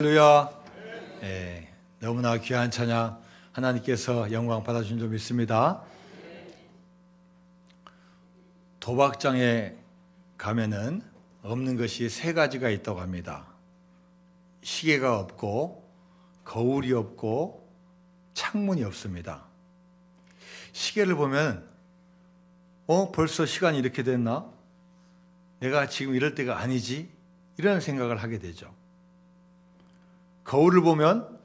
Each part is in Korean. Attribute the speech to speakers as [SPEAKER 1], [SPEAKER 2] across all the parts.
[SPEAKER 1] 할렐루야. 너무나 귀한 찬양 하나님께서 영광 받아주신 줄 믿습니다. 도박장에 가면은 없는 것이 세 가지가 있다고 합니다. 시계가 없고 거울이 없고 창문이 없습니다. 시계를 보면 벌써 시간이 이렇게 됐나? 내가 지금 이럴 때가 아니지? 이런 생각을 하게 되죠. 거울을 보면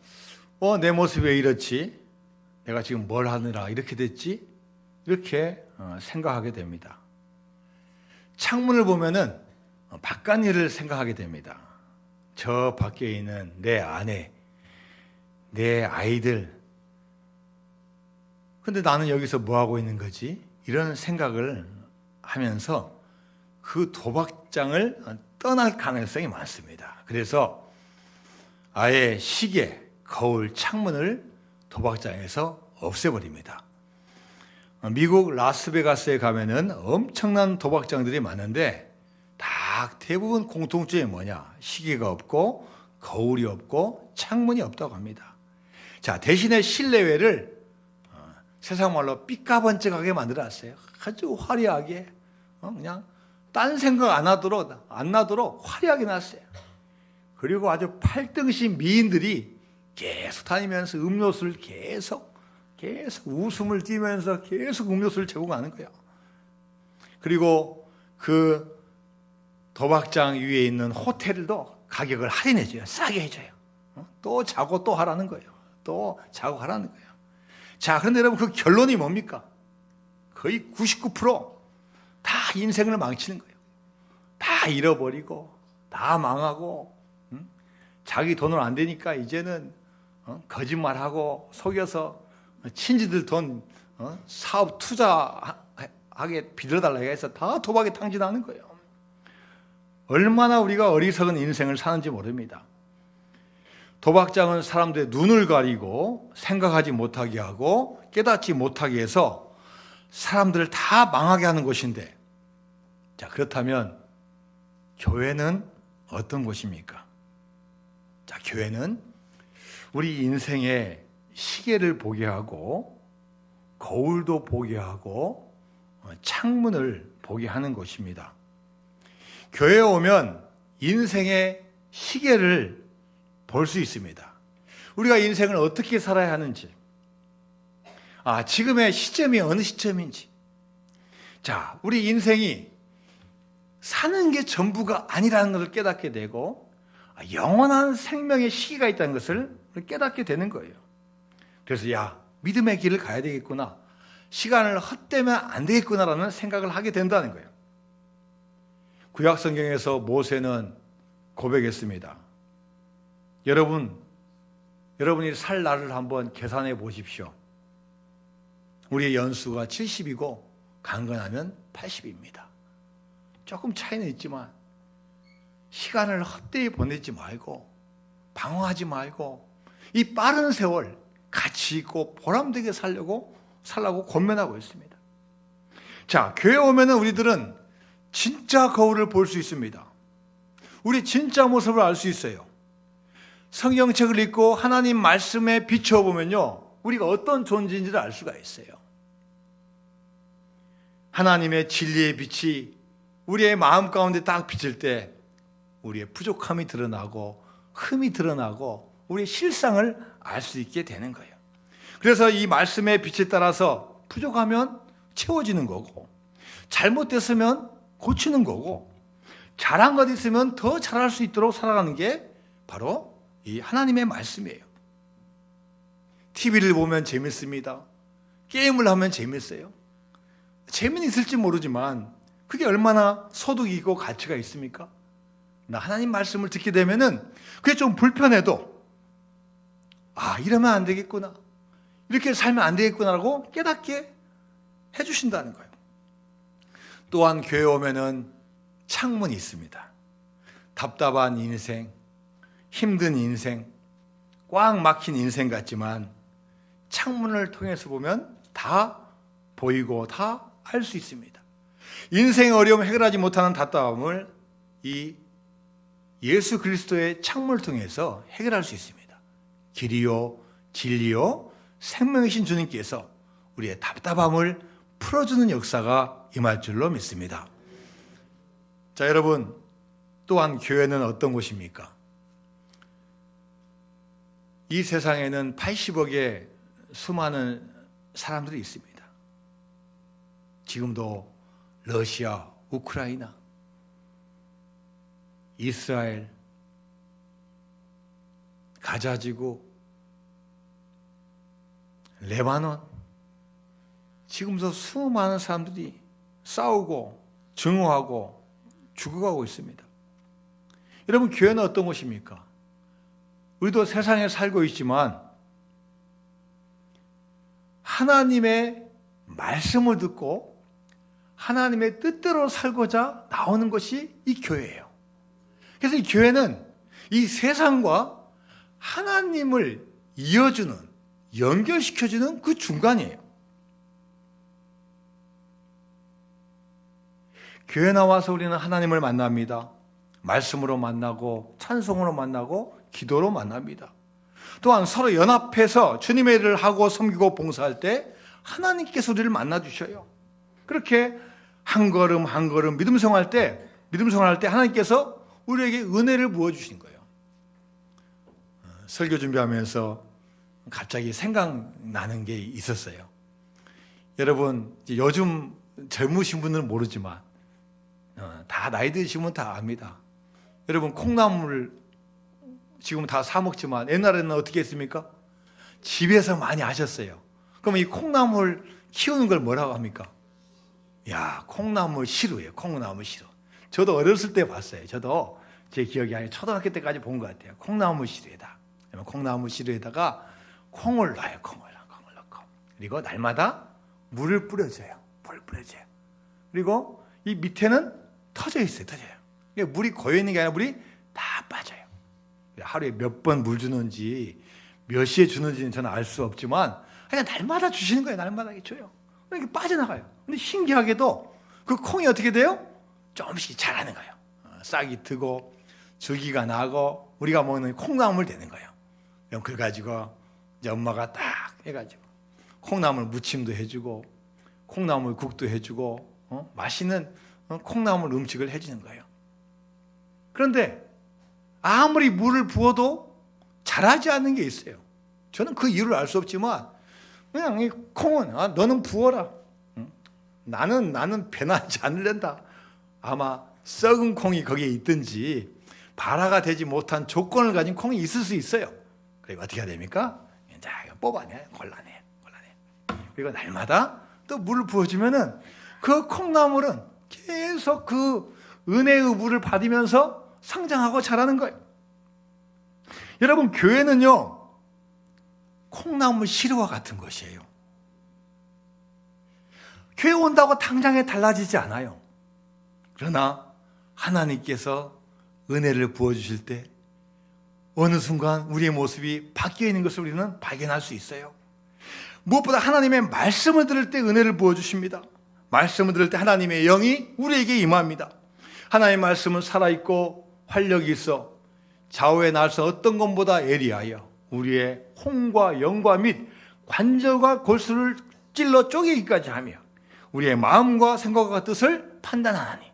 [SPEAKER 1] 내 모습이 왜 이렇지? 내가 지금 뭘 하느라 이렇게 됐지? 이렇게 생각하게 됩니다. 창문을 보면은 바깥 일을 생각하게 됩니다. 저 밖에 있는 내 아내, 내 아이들. 근데 나는 여기서 뭐 하고 있는 거지? 이런 생각을 하면서 그 도박장을 떠날 가능성이 많습니다. 그래서 아예 시계, 거울, 창문을 도박장에서 없애버립니다. 미국 라스베가스에 가면은 엄청난 도박장들이 많은데 다 대부분 공통점이 뭐냐? 시계가 없고 거울이 없고 창문이 없다고 합니다. 자, 대신에 실내외를 세상 말로 삐까번쩍하게 만들어놨어요. 아주 화려하게 그냥 딴 생각 안 나도록 화려하게 놨어요. 그리고 아주 팔등시 미인들이 계속 다니면서 음료수를 계속 웃음을 띠면서 계속 음료수를 제공하는 거예요. 그리고 그 도박장 위에 있는 호텔도 가격을 할인해줘요. 싸게 해줘요. 또 자고 또 하라는 거예요. 또 자고 하라는 거예요. 자, 그런데 여러분 그 결론이 뭡니까? 거의 99%다 인생을 망치는 거예요. 다 잃어버리고 다 망하고 자기 돈으로 안 되니까 이제는 거짓말하고 속여서 친지들 돈 사업 투자하게 빌려달라고 해서 다 도박에 탕진하는 거예요. 얼마나 우리가 어리석은 인생을 사는지 모릅니다. 도박장은 사람들의 눈을 가리고 생각하지 못하게 하고 깨닫지 못하게 해서 사람들을 다 망하게 하는 곳인데, 자, 그렇다면 교회는 어떤 곳입니까? 자, 교회는 우리 인생의 시계를 보게 하고 거울도 보게 하고 창문을 보게 하는 곳입니다. 교회에 오면 인생의 시계를 볼 수 있습니다. 우리가 인생을 어떻게 살아야 하는지, 지금의 시점이 어느 시점인지, 자, 우리 인생이 사는 게 전부가 아니라는 것을 깨닫게 되고 영원한 생명의 시기가 있다는 것을 깨닫게 되는 거예요. 그래서 믿음의 길을 가야 되겠구나, 시간을 헛되면 안 되겠구나라는 생각을 하게 된다는 거예요. 구약 성경에서 모세는 고백했습니다. 여러분이 살 날을 한번 계산해 보십시오. 우리의 연수가 70이고 강건하면 80입니다. 조금 차이는 있지만 시간을 헛되이 보내지 말고 방황하지 말고 이 빠른 세월 가치 있고 보람되게 살라고 권면하고 있습니다. 자, 교회 오면은 우리들은 진짜 거울을 볼 수 있습니다. 우리 진짜 모습을 알 수 있어요. 성경책을 읽고 하나님 말씀에 비춰보면요, 우리가 어떤 존재인지를 알 수가 있어요. 하나님의 진리의 빛이 우리의 마음 가운데 딱 비칠 때 우리의 부족함이 드러나고 흠이 드러나고 우리의 실상을 알 수 있게 되는 거예요. 그래서 이 말씀의 빛에 따라서 부족하면 채워지는 거고, 잘못됐으면 고치는 거고, 잘한 것 있으면 더 잘할 수 있도록 살아가는 게 바로 이 하나님의 말씀이에요. TV를 보면 재밌습니다. 게임을 하면 재밌어요. 재미는 있을지 모르지만 그게 얼마나 소득이 있고 가치가 있습니까? 나 하나님 말씀을 듣게 되면은 그게 좀 불편해도 이러면 안 되겠구나, 이렇게 살면 안 되겠구나라고 깨닫게 해주신다는 거예요. 또한 교회 오면은 창문이 있습니다. 답답한 인생, 힘든 인생, 꽉 막힌 인생 같지만 창문을 통해서 보면 다 보이고 다 알 수 있습니다. 인생의 어려움 해결하지 못하는 답답함을 이 예수 그리스도의 창문을 통해서 해결할 수 있습니다. 길이요, 진리요, 생명이신 주님께서 우리의 답답함을 풀어주는 역사가 임할 줄로 믿습니다. 자, 여러분, 또한 교회는 어떤 곳입니까? 이 세상에는 80억의 수많은 사람들이 있습니다. 지금도 러시아, 우크라이나, 이스라엘, 가자지구, 레바논, 지금도 수많은 사람들이 싸우고 증오하고 죽어가고 있습니다. 여러분, 교회는 어떤 곳입니까? 우리도 세상에 살고 있지만 하나님의 말씀을 듣고 하나님의 뜻대로 살고자 나오는 것이 이 교회예요. 그래서 이 교회는 이 세상과 하나님을 이어주는, 연결시켜주는 그 중간이에요. 교회 나와서 우리는 하나님을 만납니다. 말씀으로 만나고 찬송으로 만나고 기도로 만납니다. 또한 서로 연합해서 주님의 일을 하고 섬기고 봉사할 때 하나님께서 우리를 만나주셔요. 그렇게 한 걸음 한 걸음 믿음 생활할 때 하나님께서 우리에게 은혜를 부어주시는 거예요. 설교 준비하면서 갑자기 생각나는 게 있었어요. 여러분, 요즘 젊으신 분들은 모르지만 다 나이 드시면 다 압니다. 여러분, 콩나물 지금 다 사 먹지만 옛날에는 어떻게 했습니까? 집에서 많이 하셨어요. 그럼 이 콩나물 키우는 걸 뭐라고 합니까? 야, 콩나물 시루예요. 콩나물 시루. 저도 어렸을 때 봤어요. 저도 제 기억이 아니라 초등학교 때까지 본 것 같아요. 콩나물 시루에다. 콩나물 시루에다가 콩을 넣어요. 콩을 넣고. 그리고 날마다 물을 뿌려줘요. 물을 뿌려줘요. 그리고 이 밑에는 터져 있어요. 터져요. 물이 고여 있는 게 아니라 물이 다 빠져요. 하루에 몇 번 물 주는지 몇 시에 주는지는 저는 알 수 없지만 그냥 날마다 주시는 거예요. 날마다 줘요. 이렇게 빠져나가요. 근데 신기하게도 그 콩이 어떻게 돼요? 조금씩 자라는 거예요. 싹이 트고 줄기가 나고 우리가 먹는 콩나물 되는 거예요. 그럼 그걸 가지고 이제 엄마가 딱 해가지고 콩나물 무침도 해주고 콩나물 국도 해주고 맛있는 콩나물 음식을 해주는 거예요. 그런데 아무리 물을 부어도 자라지 않는 게 있어요. 저는 그 이유를 알 수 없지만 그냥 이 콩은 너는 부어라. 나는 배나지 않으련다. 아마 썩은 콩이 거기에 있든지 발화가 되지 못한 조건을 가진 콩이 있을 수 있어요. 그리고 어떻게 해야 됩니까? 자, 뽑아내, 골라내. 그리고 날마다 또 물을 부어주면은 그 콩나물은 계속 그 은혜의 물을 받으면서 성장하고 자라는 거예요. 여러분, 교회는요, 콩나물 시루와 같은 것이에요. 교회 온다고 당장에 달라지지 않아요. 그러나 하나님께서 은혜를 부어주실 때 어느 순간 우리의 모습이 바뀌어 있는 것을 우리는 발견할 수 있어요. 무엇보다 하나님의 말씀을 들을 때 은혜를 부어주십니다. 말씀을 들을 때 하나님의 영이 우리에게 임합니다. 하나님의 말씀은 살아있고 활력이 있어 좌우의 날선 어떤 것보다 예리하여 우리의 혼과 영과 및 관절과 골수를 찔러 쪼개기까지 하며 우리의 마음과 생각과 뜻을 판단하나니.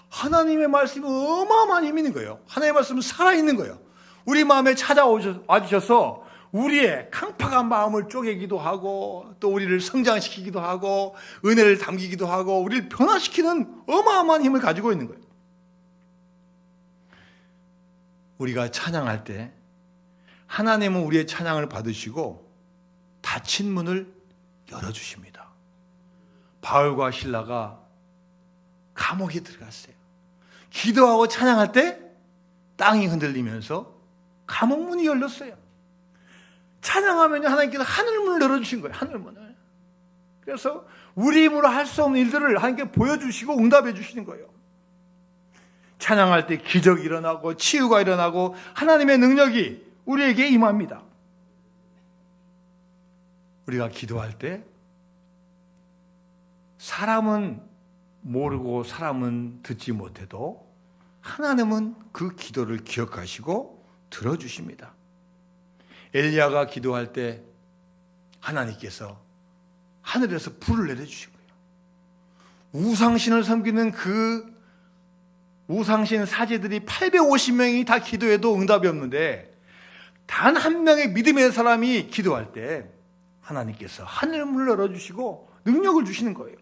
[SPEAKER 1] 하나님의 말씀이 어마어마한 힘이 있는 거예요. 하나님의 말씀은 살아있는 거예요. 우리 마음에 찾아와주셔서 우리의 강팍한 마음을 쪼개기도 하고 또 우리를 성장시키기도 하고 은혜를 담기기도 하고 우리를 변화시키는 어마어마한 힘을 가지고 있는 거예요. 우리가 찬양할 때 하나님은 우리의 찬양을 받으시고 닫힌 문을 열어주십니다. 바울과 실라가 감옥에 들어갔어요. 기도하고 찬양할 때 땅이 흔들리면서 감옥 문이 열렸어요. 찬양하면 하나님께서 하늘문을 열어주신 거예요. 하늘문을. 그래서 우리 힘으로 할 수 없는 일들을 하나님께 보여주시고 응답해 주시는 거예요. 찬양할 때 기적이 일어나고 치유가 일어나고 하나님의 능력이 우리에게 임합니다. 우리가 기도할 때 사람은 모르고 사람은 듣지 못해도 하나님은 그 기도를 기억하시고 들어주십니다. 엘리야가 기도할 때 하나님께서 하늘에서 불을 내려주신 거예요. 우상신을 섬기는 그 우상신 사제들이 850명이 다 기도해도 응답이 없는데 단 한 명의 믿음의 사람이 기도할 때 하나님께서 하늘문을 열어주시고 능력을 주시는 거예요.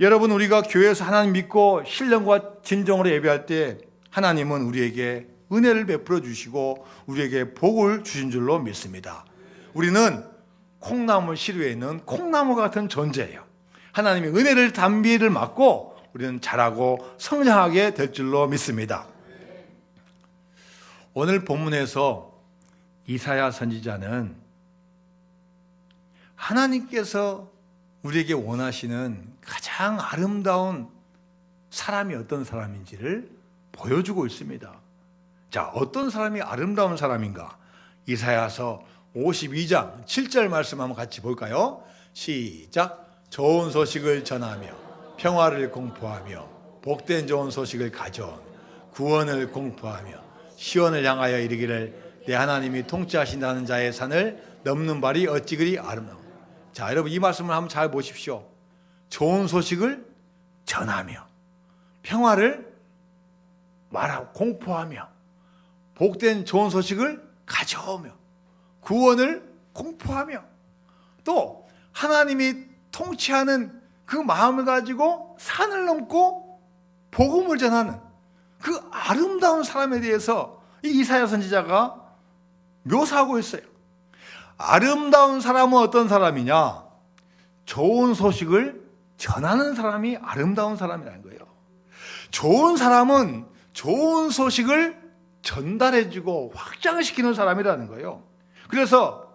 [SPEAKER 1] 여러분, 우리가 교회에서 하나님 믿고 신령과 진정으로 예배할 때 하나님은 우리에게 은혜를 베풀어 주시고 우리에게 복을 주신 줄로 믿습니다. 우리는 콩나물 시루에 있는 콩나무 같은 존재예요. 하나님의 은혜를 담비를 맞고 우리는 자라고 성장하게 될 줄로 믿습니다. 오늘 본문에서 이사야 선지자는 하나님께서 우리에게 원하시는 가장 아름다운 사람이 어떤 사람인지를 보여주고 있습니다. 자, 어떤 사람이 아름다운 사람인가? 이사야서 52장 7절 말씀 한번 같이 볼까요? 시작. 좋은 소식을 전하며 평화를 공포하며 복된 좋은 소식을 가져온 구원을 공포하며 시온을 향하여 이르기를 내 하나님이 통치하신다는 자의 산을 넘는 발이 어찌 그리 아름다워. 자, 여러분, 이 말씀을 한번 잘 보십시오. 좋은 소식을 전하며 평화를 말하고 공포하며 복된 좋은 소식을 가져오며 구원을 공포하며 또 하나님이 통치하는 그 마음을 가지고 산을 넘고 복음을 전하는 그 아름다운 사람에 대해서 이 이사야 선지자가 묘사하고 있어요. 아름다운 사람은 어떤 사람이냐? 좋은 소식을 전하는 사람이 아름다운 사람이라는 거예요. 좋은 사람은 좋은 소식을 전달해주고 확장시키는 사람이라는 거예요. 그래서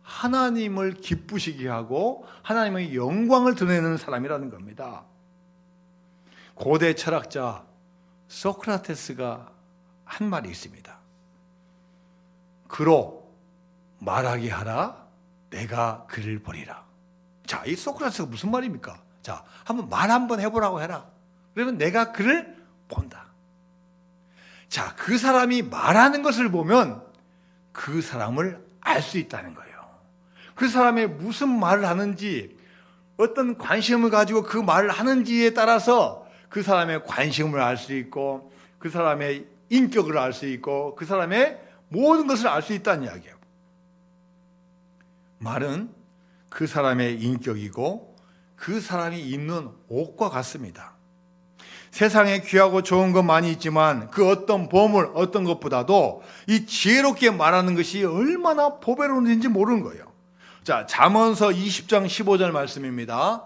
[SPEAKER 1] 하나님을 기쁘시게 하고 하나님의 영광을 드러내는 사람이라는 겁니다. 고대 철학자 소크라테스가 한 말이 있습니다. 그로 말하게 하라, 내가 그를 보리라. 자, 이 소크라테스가 무슨 말입니까? 자, 한번 말 한번 해보라고 해라. 그러면 내가 그를 본다. 자, 그 사람이 말하는 것을 보면 그 사람을 알 수 있다는 거예요. 그 사람이 무슨 말을 하는지, 어떤 관심을 가지고 그 말을 하는지에 따라서 그 사람의 관심을 알 수 있고 그 사람의 인격을 알 수 있고 그 사람의 모든 것을 알 수 있다는 이야기예요. 말은 그 사람의 인격이고 그 사람이 입는 옷과 같습니다. 세상에 귀하고 좋은 것 많이 있지만 그 어떤 보물, 어떤 것보다도 이 지혜롭게 말하는 것이 얼마나 보배로운지 모르는 거예요. 자, 잠언서 20장 15절 말씀입니다.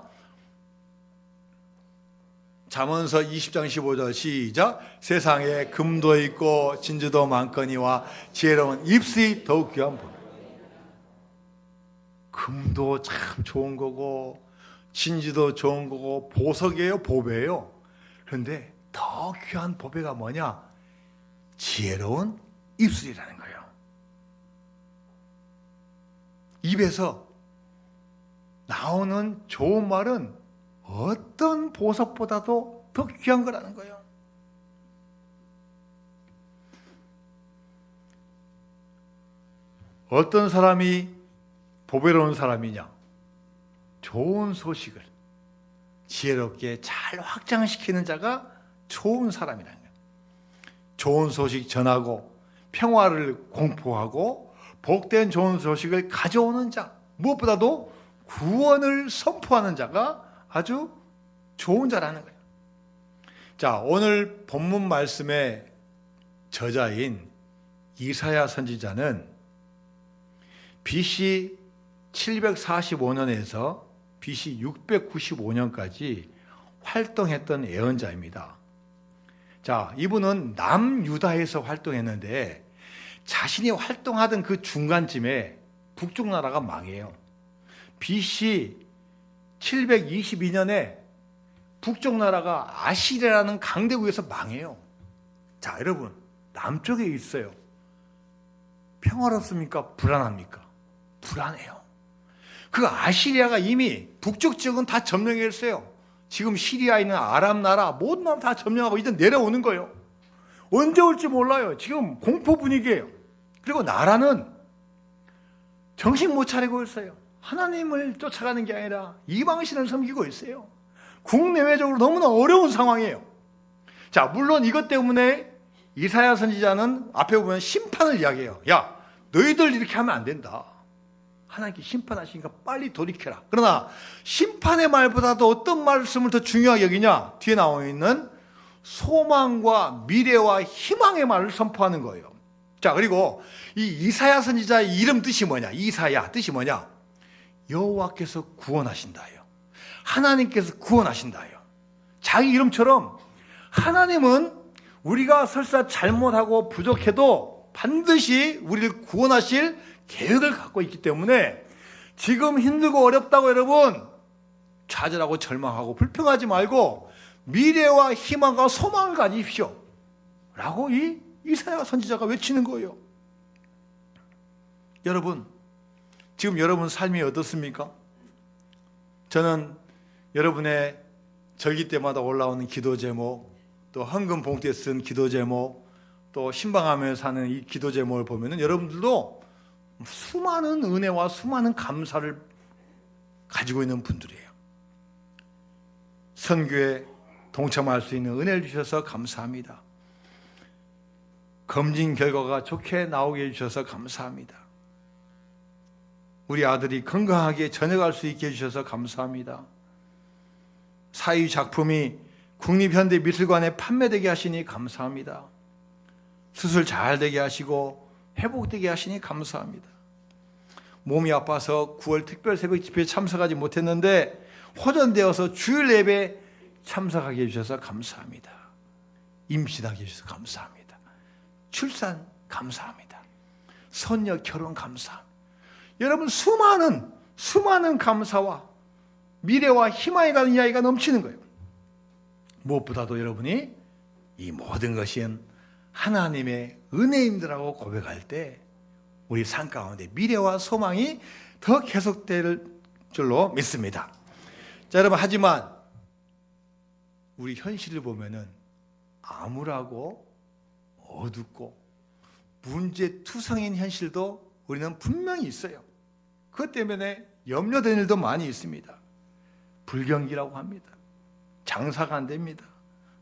[SPEAKER 1] 잠언서 20장 15절 시작. 세상에 금도 있고 진주도 많거니와 지혜로운 입술이 더욱 귀한 법. 금도 참 좋은 거고 진주도 좋은 거고 보석이에요, 보배예요. 그런데 더 귀한 보배가 뭐냐? 지혜로운 입술이라는 거예요. 입에서 나오는 좋은 말은 어떤 보석보다도 더 귀한 거라는 거예요. 어떤 사람이 보배로운 사람이냐? 좋은 소식을 지혜롭게 잘 확장시키는 자가 좋은 사람이라는 거예요. 좋은 소식 전하고 평화를 공포하고 복된 좋은 소식을 가져오는 자, 무엇보다도 구원을 선포하는 자가 아주 좋은 자라는 거예요. 자, 오늘 본문 말씀의 저자인 이사야 선지자는 BC 745년에서 BC 695년까지 활동했던 예언자입니다. 자, 이분은 남유다에서 활동했는데 자신이 활동하던 그 중간쯤에 북쪽 나라가 망해요. BC 722년에 북쪽 나라가 아시리아라는 강대국에서 망해요. 자, 여러분, 남쪽에 있어요. 평화롭습니까? 불안합니까? 불안해요. 그 아시리아가 이미 북쪽 지역은 다 점령했어요. 지금 시리아에 있는 아랍 나라 모든 나라 다 점령하고 이제 내려오는 거예요. 언제 올지 몰라요. 지금 공포 분위기예요. 그리고 나라는 정신 못 차리고 있어요. 하나님을 쫓아가는 게 아니라 이방신을 섬기고 있어요. 국내외적으로 너무나 어려운 상황이에요. 자, 물론 이것 때문에 이사야 선지자는 앞에 보면 심판을 이야기해요. 야, 너희들 이렇게 하면 안 된다. 하나님께 심판하시니까 빨리 돌이켜라. 그러나 심판의 말보다도 어떤 말씀을 더 중요하게 여기냐? 뒤에 나와 있는 소망과 미래와 희망의 말을 선포하는 거예요. 자, 그리고 이 이사야 선지자의 이름 뜻이 뭐냐? 이사야 뜻이 뭐냐? 여호와께서 구원하신다예요. 하나님께서 구원하신다예요. 자기 이름처럼 하나님은 우리가 설사 잘못하고 부족해도 반드시 우리를 구원하실 계획을 갖고 있기 때문에 지금 힘들고 어렵다고 여러분 좌절하고 절망하고 불평하지 말고 미래와 희망과 소망을 가지십시오 라고 이 이사야 선지자가 외치는 거예요. 여러분, 지금 여러분 삶이 어떻습니까? 저는 여러분의 절기 때마다 올라오는 기도 제목, 또 헌금 봉투에 쓴 기도 제목, 또 신방하면서 사는 이 기도 제목을 보면은 여러분들도 수많은 은혜와 수많은 감사를 가지고 있는 분들이에요. 선교에 동참할 수 있는 은혜를 주셔서 감사합니다. 검진 결과가 좋게 나오게 해주셔서 감사합니다. 우리 아들이 건강하게 전역할 수 있게 해주셔서 감사합니다. 사위 작품이 국립현대미술관에 판매되게 하시니 감사합니다. 수술 잘 되게 하시고 회복되게 하시니 감사합니다. 몸이 아파서 9월 특별 새벽 집회에 참석하지 못했는데 호전되어서 주일 예배에 참석하게 해주셔서 감사합니다. 임신하게 해주셔서 감사합니다. 출산 감사합니다. 손녀 결혼 감사합니다. 여러분 수많은 감사와 미래와 희망에 가는 이야기가 넘치는 거예요. 무엇보다도 여러분이 이 모든 것이 하나님의 은혜임들하고 고백할 때 우리 삶 가운데 미래와 소망이 더 계속될 줄로 믿습니다. 자, 여러분, 하지만 우리 현실을 보면은 암울하고 어둡고 문제투성인 현실도 우리는 분명히 있어요. 그것 때문에 염려되는 일도 많이 있습니다. 불경기라고 합니다. 장사가 안 됩니다.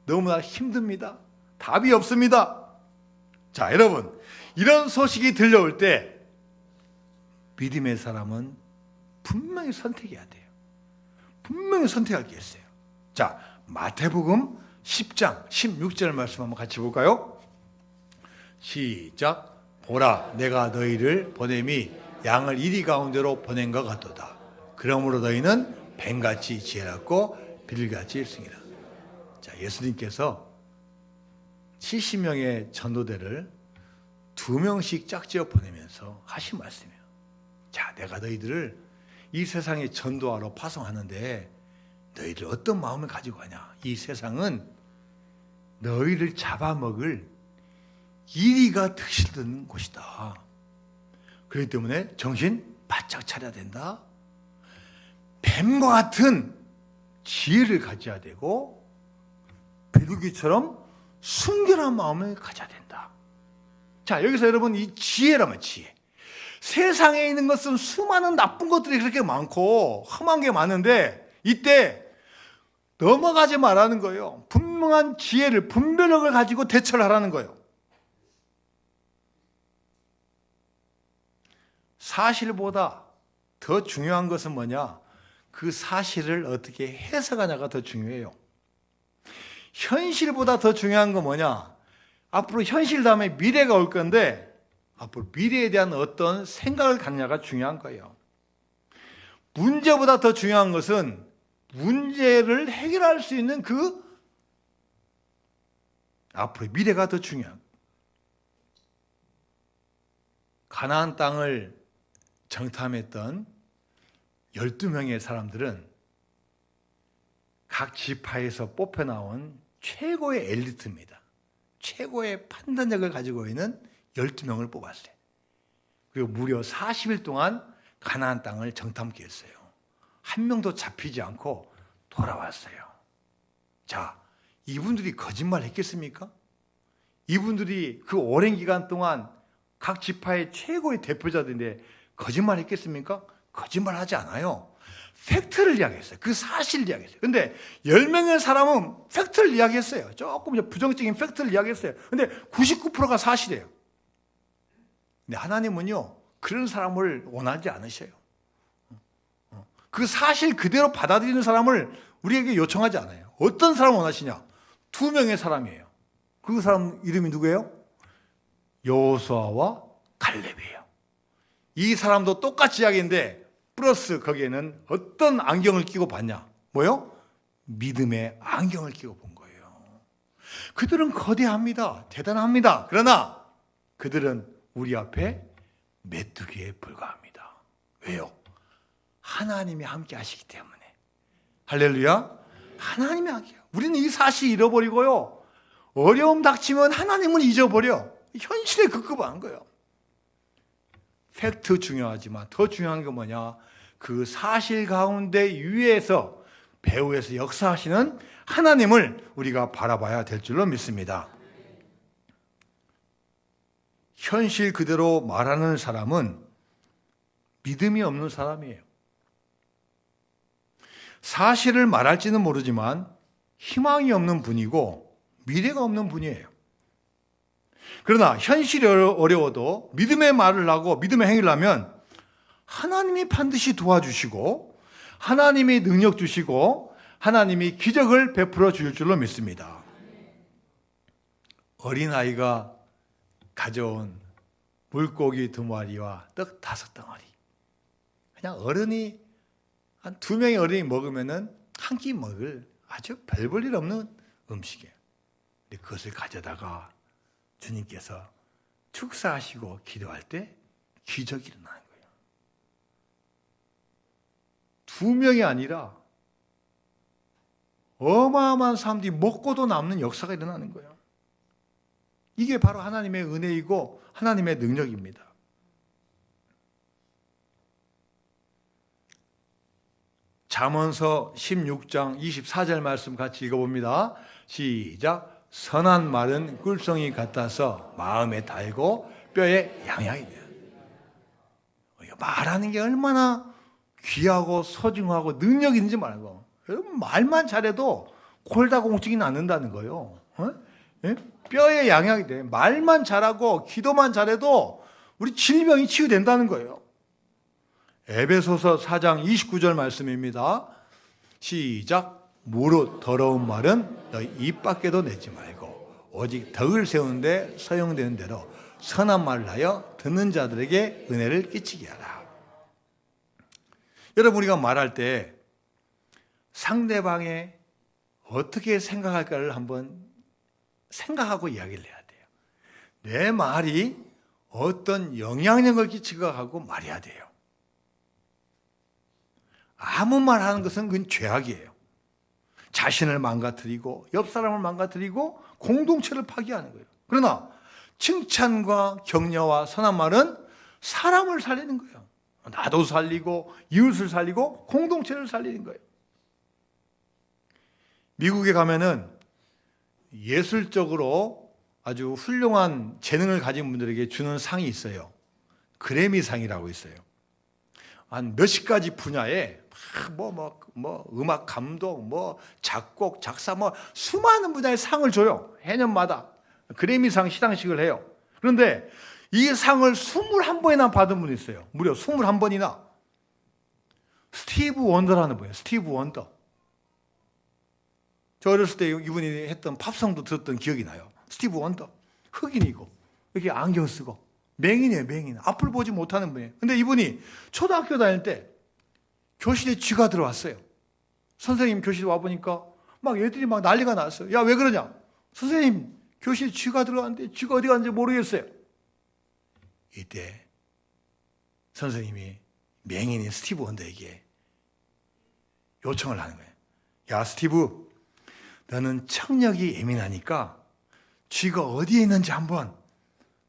[SPEAKER 1] 너무나 힘듭니다. 답이 없습니다. 자, 여러분, 이런 소식이 들려올 때 믿음의 사람은 분명히 선택해야 돼요. 분명히 선택할 게 있어요. 자, 마태복음 10장 16절 말씀 한번 같이 볼까요? 시작. 보라, 내가 너희를 보냄이 양을 이리 가운데로 보낸 것 같도다. 그러므로 너희는 뱀같이 지혜롭고 빌같이 일승이라. 자, 예수님께서 70명의 전도대를 2명씩 짝지어 보내면서 하신 말씀이에요. 자, 내가 너희들을 이 세상에 전도하러 파송하는데 너희들 어떤 마음을 가지고 가냐? 이 세상은 너희를 잡아먹을 이리가 드시는 곳이다. 그렇기 때문에 정신 바짝 차려야 된다. 뱀과 같은 지혜를 가져야 되고 비둘기처럼 순결한 마음을 가져야 된다. 자, 여기서 여러분 이 지혜라면 지혜. 세상에 있는 것은 수많은 나쁜 것들이 그렇게 많고 험한 게 많은데 이때 넘어가지 말라는 거예요. 분명한 지혜를, 분별력을 가지고 대처를 하라는 거예요. 사실보다 더 중요한 것은 뭐냐? 그 사실을 어떻게 해석하냐가 더 중요해요. 현실보다 더 중요한 건 뭐냐? 앞으로 현실 다음에 미래가 올 건데 앞으로 미래에 대한 어떤 생각을 갖냐가 중요한 거예요. 문제보다 더 중요한 것은 문제를 해결할 수 있는 그 앞으로의 미래가 더 중요한. 가나안 땅을 정탐했던 12명의 사람들은 각 지파에서 뽑혀 나온 최고의 엘리트입니다. 최고의 판단력을 가지고 있는 12명을 뽑았어요. 그리고 무려 40일 동안 가나안 땅을 정탐케 했어요. 한 명도 잡히지 않고 돌아왔어요. 자, 이분들이 거짓말 했겠습니까? 이분들이 그 오랜 기간 동안 각 지파의 최고의 대표자들인데 거짓말 했겠습니까? 거짓말 하지 않아요. 팩트를 이야기했어요. 그 사실을 이야기했어요. 근데 10명의 사람은 팩트를 이야기했어요. 조금 부정적인 팩트를 이야기했어요. 근데 99%가 사실이에요. 근데 하나님은요, 그런 사람을 원하지 않으셔요. 그 사실 그대로 받아들이는 사람을 우리에게 요청하지 않아요. 어떤 사람을 원하시냐? 2명의 사람이에요. 그 사람 이름이 누구예요? 여호수아와 갈렙이에요. 이 사람도 똑같이 이야기인데 플러스 거기에는 어떤 안경을 끼고 봤냐? 뭐요? 믿음의 안경을 끼고 본 거예요. 그들은 거대합니다. 대단합니다. 그러나 그들은 우리 앞에 메뚜기에 불과합니다. 왜요? 하나님이 함께 하시기 때문에. 할렐루야. 하나님이 함께. 우리는 이 사실 잃어버리고요. 어려움 닥치면 하나님은 잊어버려. 현실에 급급한 거예요. 팩트 중요하지만 더 중요한 게 뭐냐? 그 사실 가운데 위에서 배후에서 역사하시는 하나님을 우리가 바라봐야 될 줄로 믿습니다. 현실 그대로 말하는 사람은 믿음이 없는 사람이에요. 사실을 말할지는 모르지만 희망이 없는 분이고 미래가 없는 분이에요. 그러나 현실이 어려워도 믿음의 말을 하고 믿음의 행위를 하면 하나님이 반드시 도와주시고 하나님이 능력 주시고 하나님이 기적을 베풀어 주실 줄로 믿습니다. 어린아이가 가져온 물고기 2마리와 떡 5덩어리. 그냥 어른이 한 2명의 어른이 먹으면은 한 끼 먹을 아주 별 볼 일 없는 음식이에요. 근데 그것을 가져다가 주님께서 축사하시고 기도할 때 기적이 일어나는 거예요. 2명이 아니라 어마어마한 사람들이 먹고도 남는 역사가 일어나는 거예요. 이게 바로 하나님의 은혜이고 하나님의 능력입니다. 잠언서 16장 24절 말씀 같이 읽어봅니다. 시작. 선한 말은 꿀송이 같아서 마음에 달고 뼈에 양약이 돼요. 말하는 게 얼마나 귀하고 소중하고 능력 있는지 말고 말만 잘해도 골다공증이 낫는다는 거예요. 뼈에 양약이 돼. 말만 잘하고 기도만 잘해도 우리 질병이 치유된다는 거예요. 에베소서 4장 29절 말씀입니다. 시작. 무릇 더러운 말은 너희 입 밖에도 내지 말고 오직 덕을 세우는데 사용되는 대로 선한 말을 하여 듣는 자들에게 은혜를 끼치게 하라. 여러분, 우리가 말할 때 상대방이 어떻게 생각할까를 한번 생각하고 이야기를 해야 돼요. 내 말이 어떤 영향력을 끼치고 하고 말해야 돼요. 아무 말 하는 것은 그건 죄악이에요. 자신을 망가뜨리고 옆 사람을 망가뜨리고 공동체를 파괴하는 거예요. 그러나 칭찬과 격려와 선한 말은 사람을 살리는 거예요. 나도 살리고 이웃을 살리고 공동체를 살리는 거예요. 미국에 가면은 예술적으로 아주 훌륭한 재능을 가진 분들에게 주는 상이 있어요. 그래미상이라고 있어요. 한 몇십 가지 분야에 음악 감독, 작곡, 작사, 수많은 분야의 상을 줘요. 해년마다 그래미상 시상식을 해요. 그런데 이 상을 21번이나 받은 분이 있어요. 무려 21번이나. 스티브 원더라는 분이에요. 스티브 원더. 저 어렸을 때 이분이 했던 팝송도 들었던 기억이 나요. 스티브 원더. 흑인이고 이렇게 안경 쓰고 맹인이에요. 맹인. 앞을 보지 못하는 분이에요. 근데 이분이 초등학교 다닐 때 교실에 쥐가 들어왔어요. 선생님 교실에 와보니까 막 애들이 막 난리가 났어요. 야, 왜 그러냐? 선생님, 교실에 쥐가 들어왔는데 쥐가 어디 갔는지 모르겠어요. 이때 선생님이 맹인인 스티브 원더에게 요청을 하는 거예요. 야, 스티브, 너는 청력이 예민하니까 쥐가 어디에 있는지 한번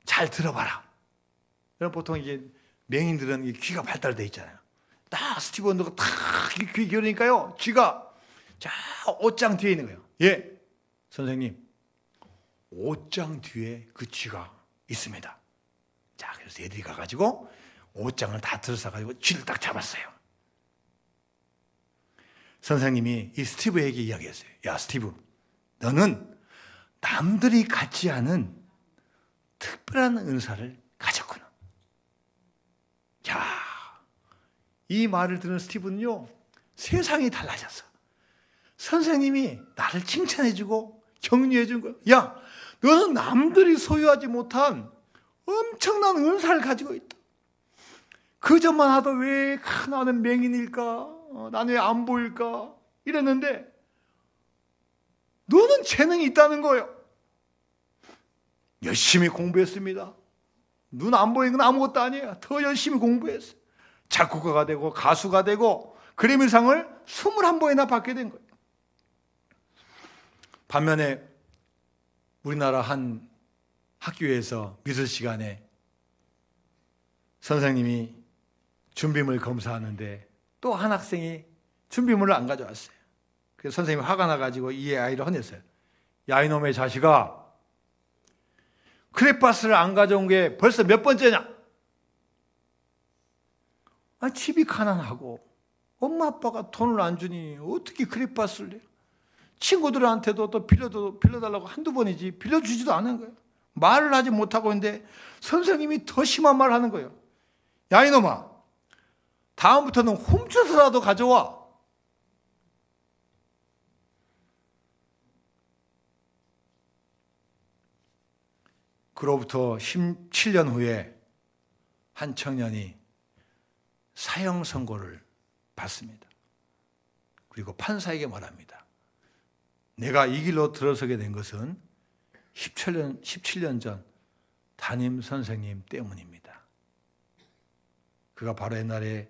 [SPEAKER 1] 잘 들어봐라. 보통 이게 맹인들은 귀가 발달되어 있잖아요. 딱 스티브 원더가 탁 귀 기울이니까요, 쥐가 자, 옷장 뒤에 있는 거예요. 예, 선생님, 옷장 뒤에 그 쥐가 있습니다. 자, 그래서 애들이 가가지고 옷장을 다 들어서가지고 쥐를 딱 잡았어요. 선생님이 이 스티브에게 이야기했어요. 야, 스티브, 너는 남들이 갖지 않은 특별한 은사를 가졌구나. 야, 이 말을 들은 스티브는요, 세상이 달라졌어. 선생님이 나를 칭찬해주고 격려해준 거야. 야, 너는 남들이 소유하지 못한 엄청난 은사를 가지고 있다. 그 전만 하도 왜 나는 맹인일까? 나는 왜 안 보일까? 이랬는데 너는 재능이 있다는 거예요. 열심히 공부했습니다. 눈 안 보이는 건 아무것도 아니에요. 더 열심히 공부했어요. 작곡가가 되고 가수가 되고 그래미상을 21번이나 받게 된 거예요. 반면에 우리나라 한 학교에서 미술 시간에 선생님이 준비물 검사하는데 또 한 학생이 준비물을 안 가져왔어요. 그래서 선생님이 화가 나가지고 이 아이를 혼냈어요. 야, 이놈의 자식아, 크레파스를 안 가져온 게 벌써 몇 번째냐? 집이 가난하고 엄마 아빠가 돈을 안 주니 어떻게 크레파스를 내? 친구들한테도 또 빌려달라고 한두 번이지 빌려주지도 않은 거예요. 말을 하지 못하고 있는데 선생님이 더 심한 말을 하는 거예요. 야, 이놈아, 다음부터는 훔쳐서라도 가져와. 그로부터 17년 후에 한 청년이 사형 선고를 받습니다. 그리고 판사에게 말합니다. 내가 이 길로 들어서게 된 것은 17년 전 담임 선생님 때문입니다. 그가 바로 옛날에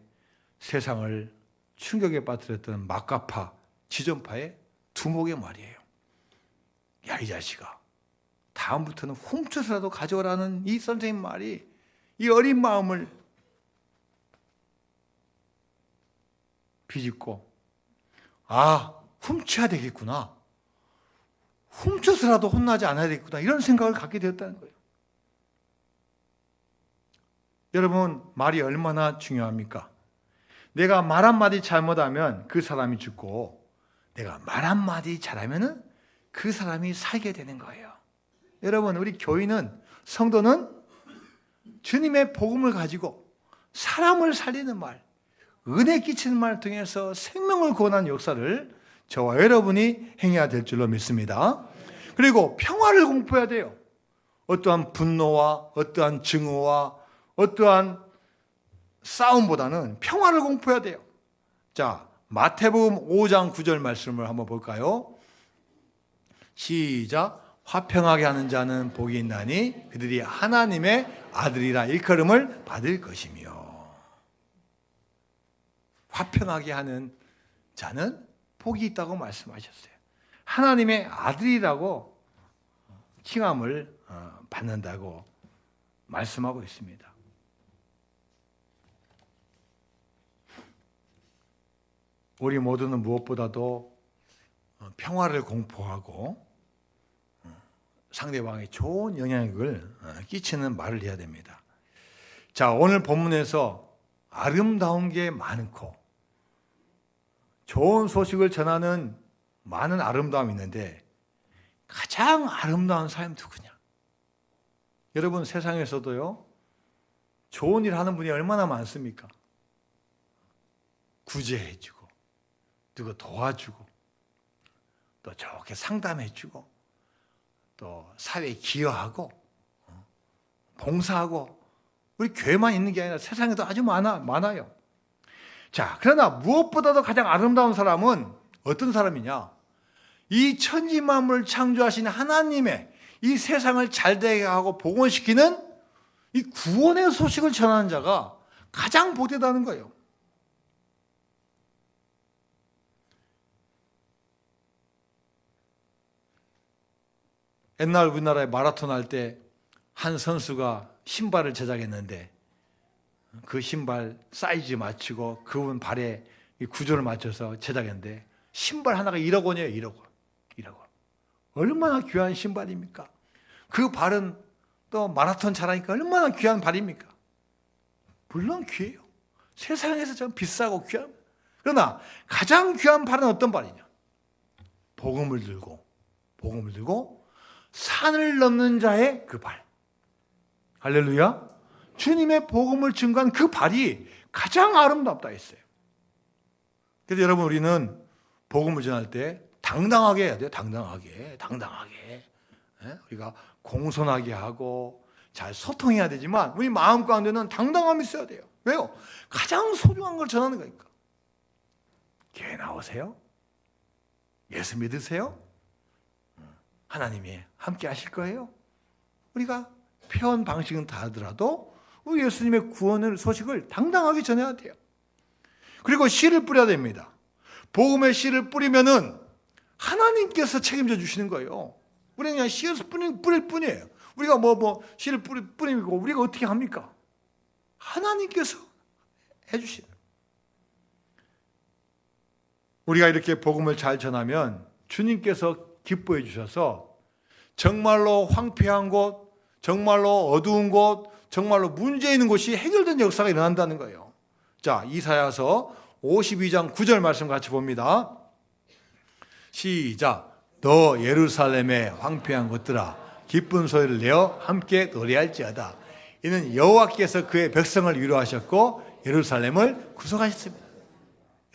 [SPEAKER 1] 세상을 충격에 빠뜨렸던 마카파 지존파의 두목의 말이에요. 야, 이 자식아, 다음부터는 훔쳐서라도 가져오라는 이 선생님 말이 이 어린 마음을 비집고, 훔쳐야 되겠구나, 훔쳐서라도 혼나지 않아야 되겠구나, 이런 생각을 갖게 되었다는 거예요. 여러분, 말이 얼마나 중요합니까? 내가 말 한마디 잘못하면 그 사람이 죽고, 내가 말 한마디 잘하면 그 사람이 살게 되는 거예요. 여러분, 우리 교인은, 성도는 주님의 복음을 가지고 사람을 살리는 말, 은혜 끼치는 말을 통해서 생명을 구원하는 역사를 저와 여러분이 행해야 될 줄로 믿습니다. 그리고 평화를 공포해야 돼요. 어떠한 분노와 어떠한 증오와 어떠한 싸움보다는 평화를 공포해야 돼요. 자, 마태복음 5장 9절 말씀을 한번 볼까요? 시작. 화평하게 하는 자는 복이 있나니 그들이 하나님의 아들이라 일컬음을 받을 것이며. 화평하게 하는 자는 복이 있다고 말씀하셨어요. 하나님의 아들이라고 칭함을 받는다고 말씀하고 있습니다. 우리 모두는 무엇보다도 평화를 공포하고 상대방에 좋은 영향력을 끼치는 말을 해야 됩니다. 자, 오늘 본문에서 아름다운 게 많고 좋은 소식을 전하는 많은 아름다움이 있는데 가장 아름다운 사람이 누구냐? 여러분, 세상에서도요, 좋은 일 하는 분이 얼마나 많습니까? 구제해주고, 누구 도와주고, 또 좋게 상담해주고, 또 사회에 기여하고, 봉사하고, 우리 교회만 있는 게 아니라 세상에도 아주 많아요. 자, 그러나 무엇보다도 가장 아름다운 사람은 어떤 사람이냐? 이 천지 만물을 창조하신 하나님의 이 세상을 잘되게 하고 복원시키는 이 구원의 소식을 전하는 자가 가장 복되다는 거예요. 옛날 우리나라에 마라톤 할 때 한 선수가 신발을 제작했는데 그 신발 사이즈 맞추고 그분 발에 구조를 맞춰서 제작했는데 신발 하나가 1억 원이에요. 1억 원. 1억 원. 얼마나 귀한 신발입니까? 그 발은 또 마라톤 잘하니까 얼마나 귀한 발입니까? 물론 귀해요. 세상에서 좀 비싸고 귀한. 그러나 가장 귀한 발은 어떤 발이냐? 복음을 들고 산을 넘는 자의 그 발. 할렐루야. 주님의 복음을 증거한 그 발이 가장 아름답다 했어요. 그래서 여러분, 우리는 복음을 전할 때 당당하게 해야 돼요. 당당하게. 우리가 공손하게 하고 잘 소통해야 되지만 우리 마음 가운데는 당당함이 있어야 돼요. 왜요? 가장 소중한 걸 전하는 거니까. 교회 나오세요? 예수 믿으세요? 하나님이 함께 하실 거예요? 우리가 표현 방식은 다르더라도 우리 예수님의 구원의 소식을 당당하게 전해야 돼요. 그리고 씨를 뿌려야 됩니다. 복음의 씨를 뿌리면은 하나님께서 책임져 주시는 거예요. 우리는 그냥 씨를 뿌릴 뿐이에요. 우리가 씨를 뿌리고 우리가 어떻게 합니까? 하나님께서 해주시는. 우리가 이렇게 복음을 잘 전하면 주님께서 기뻐해 주셔서 정말로 황폐한 곳, 정말로 어두운 곳, 정말로 문제 있는 곳이 해결된 역사가 일어난다는 거예요. 자, 이사야서 52장 9절 말씀 같이 봅니다. 시작. 너 예루살렘의 황폐한 곳들아 기쁜 소리를 내어 함께 노래할지어다. 이는 여호와께서 그의 백성을 위로하셨고 예루살렘을 구속하셨습니다.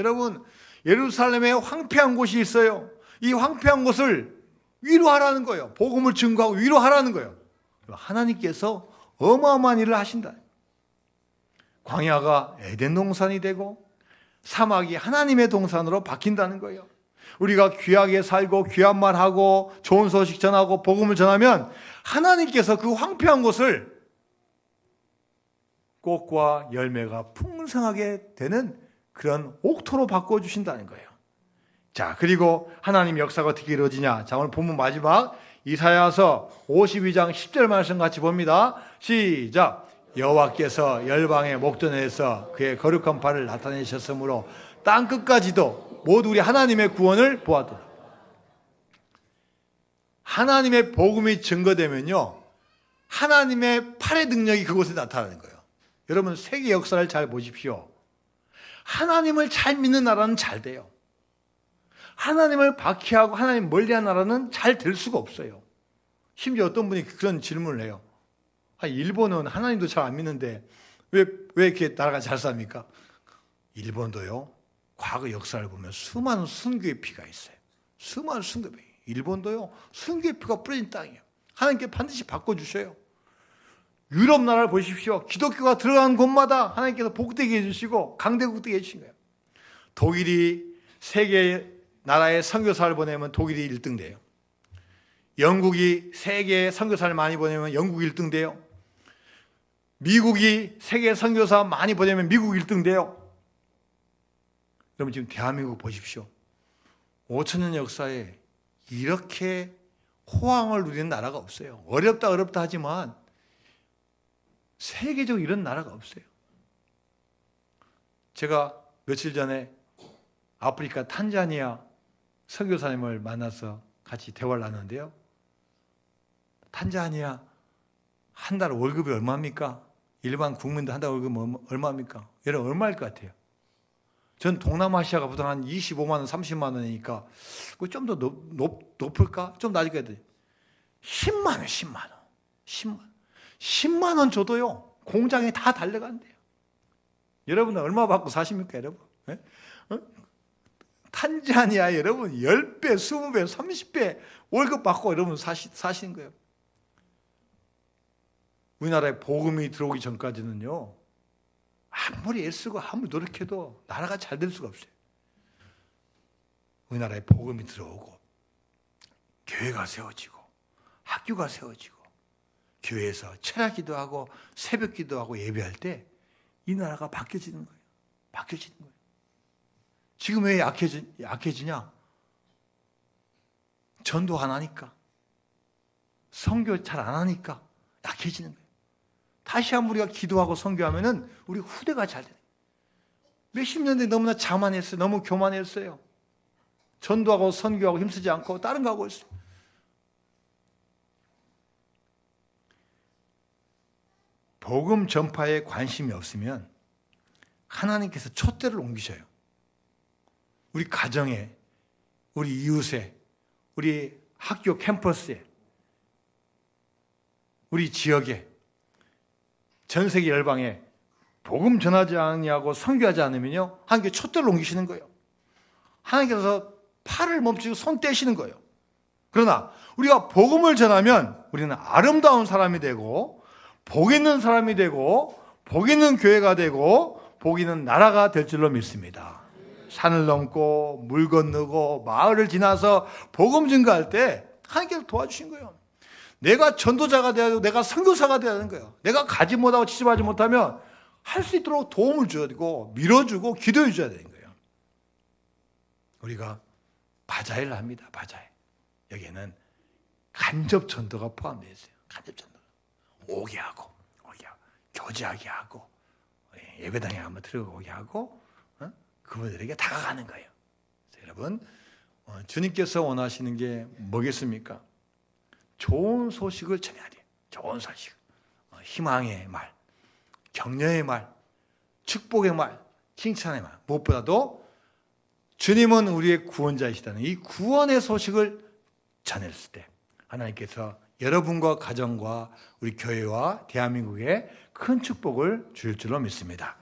[SPEAKER 1] 여러분, 예루살렘에 황폐한 곳이 있어요. 이 황폐한 곳을 위로하라는 거예요. 복음을 증거하고 위로하라는 거예요. 하나님께서 어마어마한 일을 하신다. 광야가 에덴 동산이 되고 사막이 하나님의 동산으로 바뀐다는 거예요. 우리가 귀하게 살고 귀한 말하고 좋은 소식 전하고 복음을 전하면 하나님께서 그 황폐한 곳을 꽃과 열매가 풍성하게 되는 그런 옥토로 바꿔주신다는 거예요. 자, 그리고 하나님 역사가 어떻게 이루어지냐? 자, 오늘 본문 마지막 이사야서 52장 10절 말씀 같이 봅니다. 시작. 여호와께서 열방의 목전에서 그의 거룩한 발을 나타내셨으므로 땅 끝까지도 모두 우리 하나님의 구원을 보았도다. 하나님의 복음이 증거되면요, 하나님의 팔의 능력이 그곳에 나타나는 거예요. 여러분, 세계 역사를 잘 보십시오. 하나님을 잘 믿는 나라는 잘 돼요. 하나님을 박해하고 하나님 멀리한 나라는 잘 될 수가 없어요. 심지어 어떤 분이 그런 질문을 해요. 일본은 하나님도 잘 안 믿는데 왜 이렇게 나라가 잘 삽니까? 일본도요, 과거 역사를 보면 수많은 순교의 피가 있어요. 수많은 순교의 피. 일본도요, 순교의 피가 뿌려진 땅이에요. 하나님께 반드시 바꿔주셔요. 유럽 나라를 보십시오. 기독교가 들어간 곳마다 하나님께서 복되게 해주시고 강대국되게 해주신 거예요. 독일이 세계 나라에 선교사를 보내면 독일이 1등 돼요. 영국이 세계에 선교사를 많이 보내면 영국이 1등 돼요. 미국이 세계에 선교사 많이 보내면 미국 1등 돼요. 여러분, 지금 대한민국 보십시오. 5천년 역사에 이렇게 호황을 누리는 나라가 없어요. 어렵다 하지만 세계적으로 이런 나라가 없어요. 제가 며칠 전에 아프리카 탄자니아 선교사님을 만나서 같이 대화를 나눴는데요. 탄자니아 한 달 월급이 얼마입니까? 일반 국민들 한 달 월급이 얼마입니까? 여러분, 얼마일 것 같아요? 전 동남아시아가 보통 한 25만 원, 30만 원이니까 좀 더 높을까? 좀 낮을까? 10만 원, 10만 원. 10만 원 줘도요, 공장에 다 달려간대요. 여러분은 얼마 받고 사십니까, 여러분? 네? 탄자니아 여러분 10배, 20배, 30배 월급 받고 여러분 사시는 거예요. 우리나라에 복음이 들어오기 전까지는요, 아무리 애쓰고 아무리 노력해도 나라가 잘 될 수가 없어요. 우리나라에 복음이 들어오고 교회가 세워지고 학교가 세워지고 교회에서 철학 기도하고 새벽 기도하고 예배할 때 이 나라가 바뀌어지는 거예요. 바뀌어지는 거예요. 지금 왜 약해지냐? 전도 안 하니까, 선교 잘 안 하니까 약해지는 거예요. 다시 한번 우리가 기도하고 선교하면은 우리 후대가 잘 돼요. 몇십 년 전에 너무나 자만했어요. 너무 교만했어요. 전도하고 선교하고 힘쓰지 않고 다른 거 하고 있어요. 복음 전파에 관심이 없으면 하나님께서 촛대를 옮기셔요. 우리 가정에, 우리 이웃에, 우리 학교 캠퍼스에, 우리 지역에, 전 세계 열방에 복음 전하지 않냐고 선교하지 않으면요, 하나님께서 촛대를 옮기시는 거예요. 하나님께서 팔을 멈추고 손 떼시는 거예요. 그러나 우리가 복음을 전하면 우리는 아름다운 사람이 되고 복 있는 사람이 되고 복 있는 교회가 되고 복 있는 나라가 될 줄로 믿습니다. 산을 넘고 물 건너고 마을을 지나서 복음 증거할 때 하나님께서 도와주신 거예요. 내가 전도자가 되어야 되고 내가 선교사가 되어야 하는 거예요. 내가 가지 못하고 지지하지 못하면 할 수 있도록 도움을 줘야 되고 밀어주고 기도해 줘야 되는 거예요. 우리가 바자회를 합니다. 바자회. 여기에는 간접 전도가 포함되어 있어요. 간접 전도. 오게 하고 교제하게 하고 예배당에 한번 들어오게 하고 그분들에게 다가가는 거예요. 그래서 여러분, 주님께서 원하시는 게 뭐겠습니까? 좋은 소식을 전해야 돼요. 좋은 소식. 희망의 말, 격려의 말, 축복의 말, 칭찬의 말. 무엇보다도 주님은 우리의 구원자이시다는 이 구원의 소식을 전했을 때 하나님께서 여러분과 가정과 우리 교회와 대한민국에 큰 축복을 줄 줄로 믿습니다.